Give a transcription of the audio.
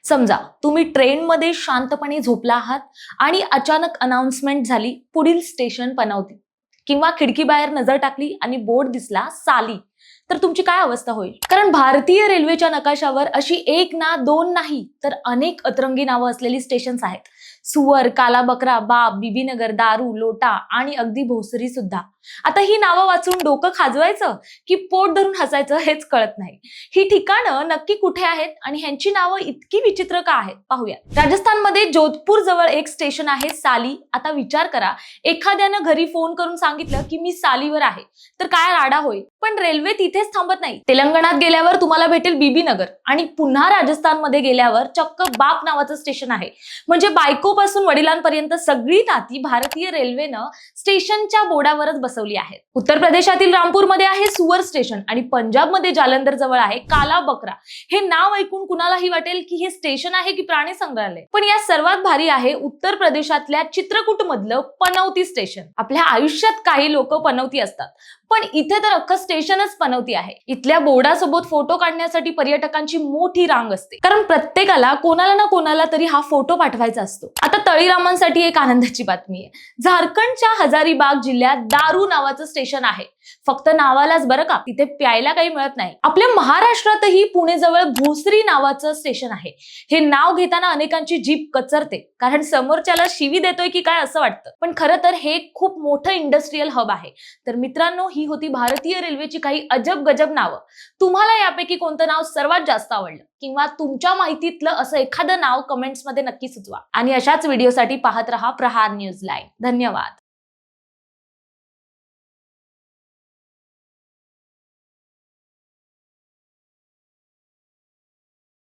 समजा तुम्ही ट्रेनमध्ये शांतपणे झोपला आहात आणि अचानक अनाउन्समेंट झाली, पुढील स्टेशन पनवती. किंवा खिडकी बाहेर नजर टाकली आणि बोर्ड दिसला साली. तर तुमची काय अवस्था होईल? कारण भारतीय रेल्वेच्या नकाशावर अशी एक ना दोन नाही तर अनेक अतरंगी नावं असलेली स्टेशन्स आहेत. सुवर, काला बकरा, बाब, बीबीनगर, दारू, लोटा आणि अगदी भोसरी सुद्धा. आता ही नावं वाचून डोकं खाजवायचं की पोट धरून हसायचं हेच कळत नाही. ही ठिकाणं नक्की कुठे आहेत आणि ह्यांची नावं इतकी विचित्र का आहेत पाहूया. राजस्थानमध्ये जोधपूर जवळ एक स्टेशन आहे साली. आता विचार करा, एखाद्यानं घरी फोन करून सांगितलं की मी सालीवर आहे, तर काय राडा होईल. पण रेल्वे तिथेच थांबत नाही. तेलंगणात गेल्यावर तुम्हाला भेटेल बीबीनगर आणि पुन्हा राजस्थानमध्ये गेल्यावर चक्क बाप नावाचं स्टेशन आहे. म्हणजे बायकोपासून वडिलांपर्यंत सगळी नाती भारतीय रेल्वेनं स्टेशनच्या बोर्डावरच बसवली आहेत. उत्तर प्रदेशातील रामपूरमध्ये आहे सुवर स्टेशन आणि पंजाबमध्ये जालंधर जवळ आहे काला बकरा. हे नाव ऐकून कुणालाही वाटेल की हे स्टेशन आहे की प्राणी संग्रहालय. पण या सर्वात भारी आहे उत्तर प्रदेशातल्या चित्रकूट मधलं पनवती स्टेशन. आपल्या आयुष्यात काही लोक पनवती असतात, पण इथे तर अख्खं स्टेशनच पनवती आहे. इथल्या बोर्डासोबत फोटो काढण्यासाठी पर्यटकांची मोठी रांग असते, कारण प्रत्येकाला कोणाला ना कोणाला तरी हा फोटो पाठवायचा असतो. आता तळीरामांसाठी एक आनंदाची बातमी आहे. झारखंडच्या हजारीबाग जिल्ह्यात दारू नावाचं स्टेशन आहे. फक्त नावालाच बरं का, तिथे प्यायला काही मिळत नाही. आपल्या महाराष्ट्रातही पुणेजवळ भोसरी नावाचं स्टेशन आहे. हे नाव घेताना अनेकांची जीभ कचरते, कारण समोरच्याला शिवी देतोय की काय असं वाटतं. पण खरं तर हे खूप मोठं इंडस्ट्रियल हब आहे. तर मित्रांनो, ही होती भारतीय रेल्वेची काही अजब गजब नावं. तुम्हाला यापैकी कोणतं नाव सर्वात जास्त आवडलं किंवा तुमच्या माहितीतलं असं एखादं नाव कमेंट्समध्ये नक्की सुचवा. आणि अशाच व्हिडिओसाठी पाहत रहा प्रहार न्यूज लाईव्ह. धन्यवाद.